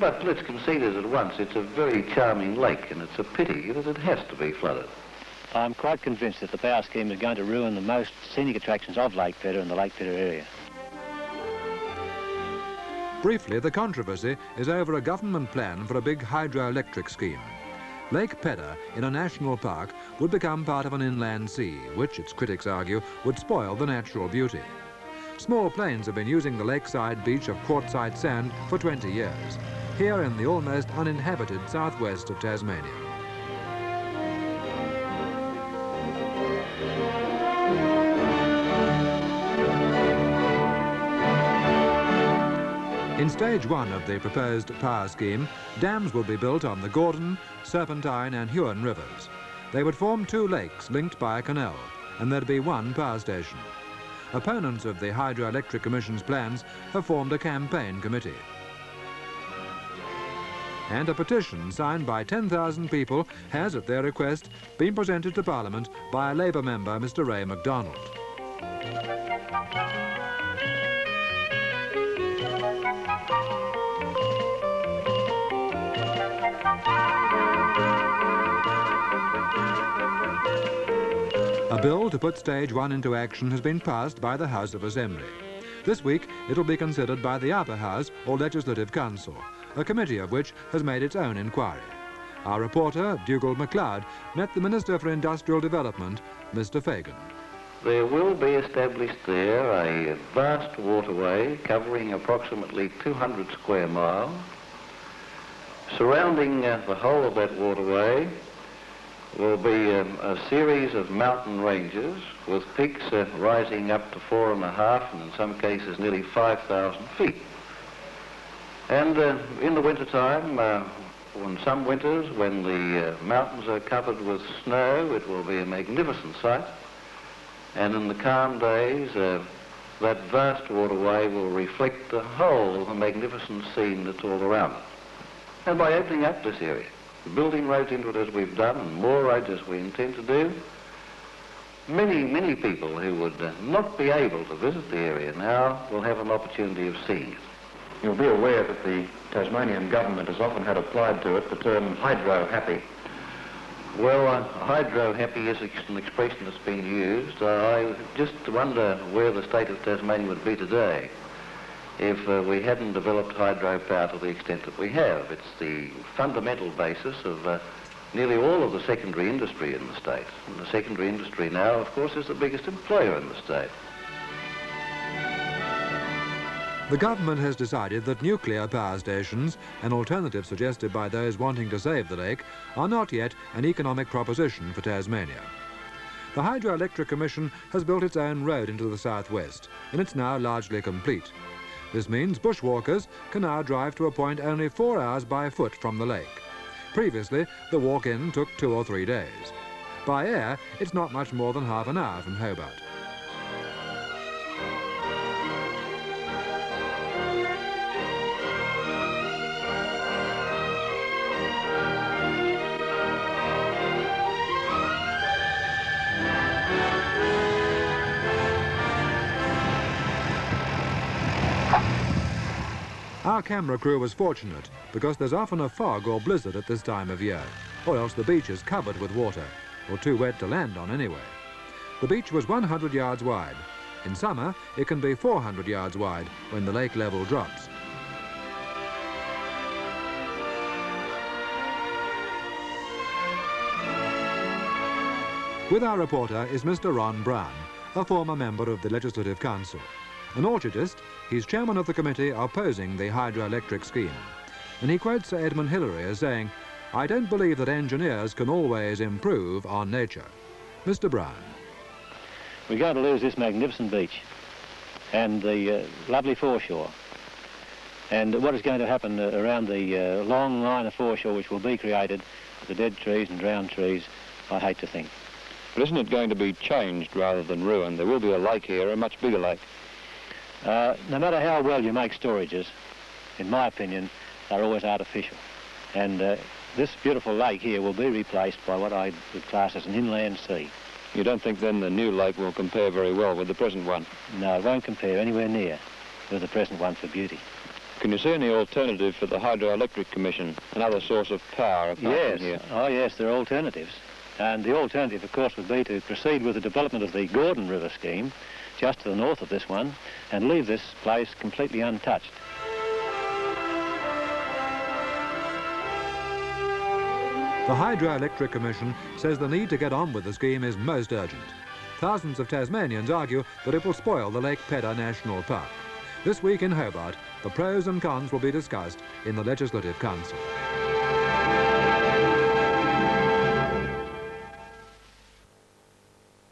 But let's concede it at once, it's a very charming lake, and it's a pity that it has to be flooded. I'm quite convinced that the power scheme is going to ruin the most scenic attractions of Lake Peder and the Lake Peder area. Briefly, the controversy is over a government plan for a big hydroelectric scheme. Lake Peder, in a national park, would become part of an inland sea, which, its critics argue, would spoil the natural beauty. Small planes have been using the lakeside beach of quartzite sand for 20 years, here in the almost uninhabited southwest of Tasmania. In stage one of the proposed power scheme, dams will be built on the Gordon, Serpentine and Huon rivers. They would form two lakes linked by a canal, and there'd be one power station. Opponents of the Hydroelectric Commission's plans have formed a campaign committee. And a petition signed by 10,000 people has, at their request, been presented to Parliament by a Labour member, Mr. Ray MacDonald. A bill to put stage one into action has been passed by the House of Assembly. This week, it'll be considered by the Upper House or Legislative Council, a committee of which has made its own inquiry. Our reporter, Dougal MacLeod, met the Minister for Industrial Development, Mr. Fagan. There will be established there a vast waterway covering approximately 200 square miles. Surrounding the whole of that waterway will be a series of mountain ranges with peaks rising up to 4.5 and in some cases nearly 5,000 feet. And in the winter time, on some winters when the mountains are covered with snow, it will be a magnificent sight. And in the calm days, that vast waterway will reflect the whole of the magnificent scene that's all around it. And by opening up this area, building roads into it as we've done, and more roads as we intend to do, many people who would not be able to visit the area now will have an opportunity of seeing it. You'll be aware that the Tasmanian government has often had applied to it the term hydro-happy. Well, hydro-happy is an expression that's been used. I just wonder where the state of Tasmania would be today if we hadn't developed hydropower to the extent that we have. It's the fundamental basis of nearly all of the secondary industry in the state. And the secondary industry now, of course, is the biggest employer in the state. The government has decided that nuclear power stations, an alternative suggested by those wanting to save the lake, are not yet an economic proposition for Tasmania. The Hydroelectric Commission has built its own road into the southwest, and it's now largely complete. This means bushwalkers can now drive to a point only 4 hours by foot from the lake. Previously, the walk-in took 2 or 3 days. By air, it's not much more than half an hour from Hobart. Our camera crew was fortunate because there's often a fog or blizzard at this time of year, or else the beach is covered with water, or too wet to land on anyway. The beach was 100 yards wide. In summer, it can be 400 yards wide when the lake level drops. With our reporter is Mr. Ron Brown, a former member of the Legislative Council. An orchardist, he's chairman of the committee opposing the hydroelectric scheme. And he quotes Sir Edmund Hillary as saying, "I don't believe that engineers can always improve on nature." Mr. Brown. We're going to lose this magnificent beach and the lovely foreshore. And what is going to happen around the long line of foreshore which will be created, the dead trees and drowned trees, I hate to think. But isn't it going to be changed rather than ruined? There will be a lake here, a much bigger lake. No matter how well you make storages, in my opinion, they're always artificial. And this beautiful lake here will be replaced by what I would class as an inland sea. You don't think then the new lake will compare very well with the present one? No, it won't compare anywhere near with the present one for beauty. Can you see any alternative for the Hydroelectric Commission, another source of power apart from here? Oh yes, there are alternatives. And the alternative, of course, would be to proceed with the development of the Gordon River scheme, just to the north of this one, and leave this place completely untouched. The Hydroelectric Commission says the need to get on with the scheme is most urgent. Thousands of Tasmanians argue that it will spoil the Lake Peder National Park. This week in Hobart, the pros and cons will be discussed in the Legislative Council.